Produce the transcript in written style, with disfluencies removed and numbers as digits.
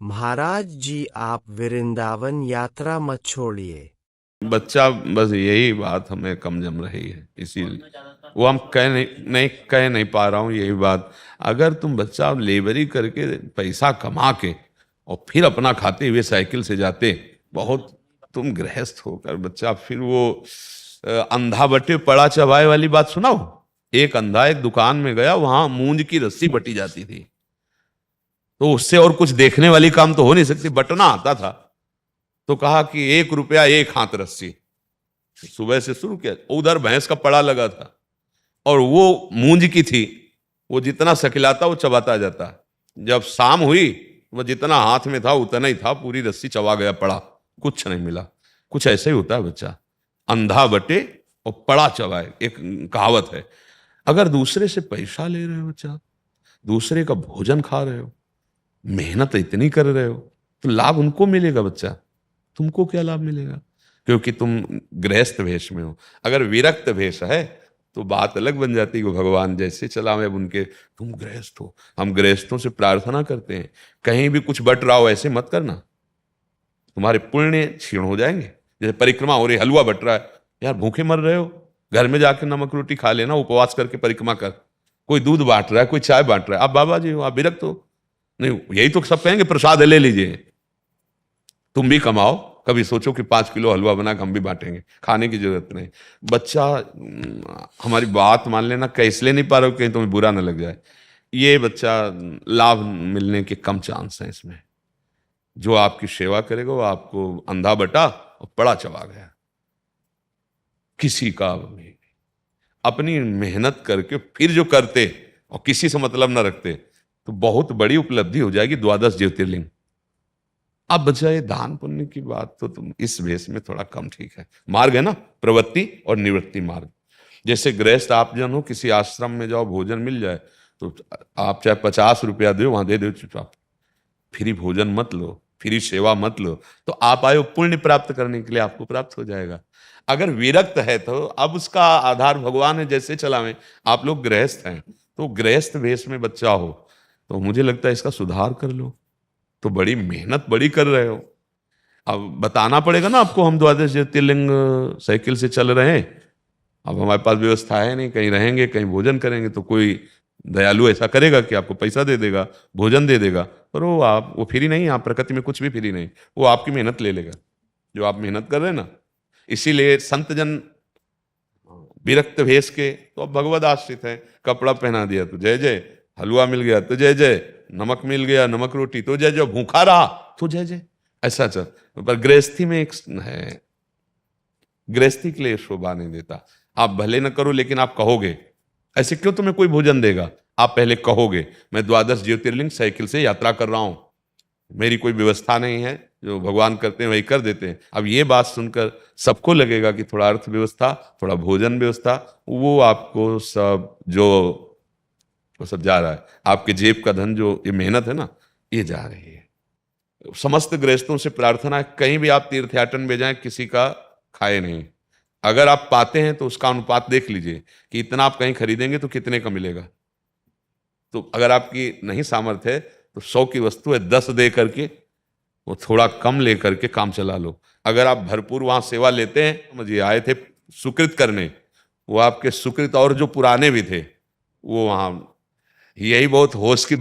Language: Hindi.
महाराज जी, आप वृंदावन यात्रा मत छोड़िए। बच्चा, बस यही बात हमें कम जम रही है, इसीलिए वो हम कह नहीं पा रहा हूँ यही बात। अगर तुम बच्चा लेबरी करके पैसा कमा के और फिर अपना खाते हुए साइकिल से जाते, बहुत तुम गृहस्थ होकर बच्चा फिर वो अंधा बटे पड़ा चबाए वाली बात सुनाओ। एक अंधा एक दुकान में गया, वहां मूंज की रस्सी बटी जाती थी, तो उससे और कुछ देखने वाली काम तो हो नहीं सकती, बटना आता था। तो कहा कि 1 रुपया 1 हाथ रस्सी। सुबह से शुरू किया, उधर भैंस का पड़ा लगा था और वो मूंज की थी, वो जितना सकिलाता वो चबाता जाता। जब शाम हुई, वो जितना हाथ में था उतना ही था, पूरी रस्सी चबा गया, पड़ा कुछ नहीं मिला। कुछ ऐसे ही होता है बच्चा, अंधा बटे और पड़ा चबाए, एक कहावत है। अगर दूसरे से पैसा ले रहे हो बच्चा, दूसरे का भोजन खा रहे हो, मेहनत इतनी कर रहे हो, तो लाभ उनको मिलेगा बच्चा, तुमको क्या लाभ मिलेगा? क्योंकि तुम गृहस्थ भेष में हो। अगर विरक्त भेष है तो बात अलग बन जाती है कि भगवान जैसे चलावे अब उनके, तुम गृहस्थ हो। हम गृहस्थों से प्रार्थना करते हैं, कहीं भी कुछ बट रहा हो ऐसे मत करना, तुम्हारे पुण्य क्षीण हो जाएंगे। जैसे परिक्रमा हो रही, हलवा बट रहा है, यार भूखे मर रहे हो, घर में जाकर नमक रोटी खा लेना, उपवास करके परिक्रमा कर। कोई दूध बांट रहा है, कोई चाय बांट रहा है, आप बाबा जी हो, आप विरक्त हो? नहीं, यही तो सब कहेंगे प्रसाद ले लीजिए। तुम भी कमाओ, कभी सोचो कि 5 किलो हलवा बना के हम भी बांटेंगे, खाने की जरूरत नहीं। बच्चा हमारी बात मान लेना, कह इसलिए नहीं पा रहे हो कहीं तुम्हें बुरा ना लग जाए। ये बच्चा लाभ मिलने के कम चांस हैं इसमें। जो आपकी सेवा करेगा वो आपको अंधा बटा और पड़ा चबा गया। किसी का भी अपनी मेहनत करके फिर जो करते और किसी से मतलब ना रखते, तो बहुत बड़ी उपलब्धि हो जाएगी, 12 ज्योतिर्लिंग। अब बचा ये दान पुण्य की बात, तो तुम इस भेष में थोड़ा कम ठीक है। मार्ग है ना, प्रवृत्ति और निवृत्ति मार्ग। जैसे गृहस्थ आप जन हो, किसी आश्रम में जाओ, भोजन मिल जाए तो आप चाहे 50 रुपया दो, वहां दे दो चुपचाप। फ्री भोजन मत लो, फ्री सेवा मत लो, तो आप आए हो पुण्य प्राप्त करने के लिए, आपको प्राप्त हो जाएगा। अगर विरक्त है तो अब उसका आधार भगवान है, जैसे चलावें। आप लोग गृहस्थ हैं, तो गृहस्थ वेश में बच्चा हो तो मुझे लगता है इसका सुधार कर लो। तो बड़ी मेहनत बड़ी कर रहे हो, अब बताना पड़ेगा ना आपको, हम 12 ज्योतिर्लिंग साइकिल से चल रहे हैं। अब हमारे पास व्यवस्था है नहीं, कहीं रहेंगे कहीं भोजन करेंगे, तो कोई दयालु ऐसा करेगा कि आपको पैसा दे देगा, भोजन दे देगा। पर वो फ्री नहीं, आप प्रकृति में कुछ भी फ्री नहीं, वो आपकी मेहनत ले लेगा, जो आप मेहनत कर रहे हैं ना। इसीलिए संत जन विरक्त भेष के तो अब भगवद आश्रित है। कपड़ा पहना दिया तो जय जय, हलवा मिल गया तो जय जय, नमक मिल गया, नमक रोटी तो जय जय, भूखा रहा तो जय जय। ऐसा चल, पर गृहस्थी में एक है, गृहस्थी के लिए शोभा नहीं देता। आप भले न करो लेकिन आप कहोगे, ऐसे क्यों तुम्हें कोई भोजन देगा? आप पहले कहोगे मैं 12 ज्योतिर्लिंग साइकिल से यात्रा कर रहा हूं, मेरी कोई व्यवस्था नहीं है, जो भगवान करते हैं वही कर देते हैं। अब ये बात सुनकर सबको लगेगा कि थोड़ा अर्थव्यवस्था, थोड़ा भोजन व्यवस्था, वो आपको सब जो वो सब जा रहा है, आपके जेब का धन, जो ये मेहनत है ना, ये जा रही है। समस्त गृहस्थों से प्रार्थना है, कहीं भी आप तीर्थयाटन में जाएं, किसी का खाए नहीं। अगर आप पाते हैं तो उसका अनुपात देख लीजिए कि इतना आप कहीं खरीदेंगे तो कितने का मिलेगा। तो अगर आपकी नहीं सामर्थ्य है तो 100 की वस्तु है, 10 दे करके वो थोड़ा कम लेकर के काम चला लो। अगर आप भरपूर वहां सेवा लेते हैं, मुझे आए थे सुकृत करने, वो आपके सुकृत और जो पुराने भी थे, वो वहां, यही बहुत होश की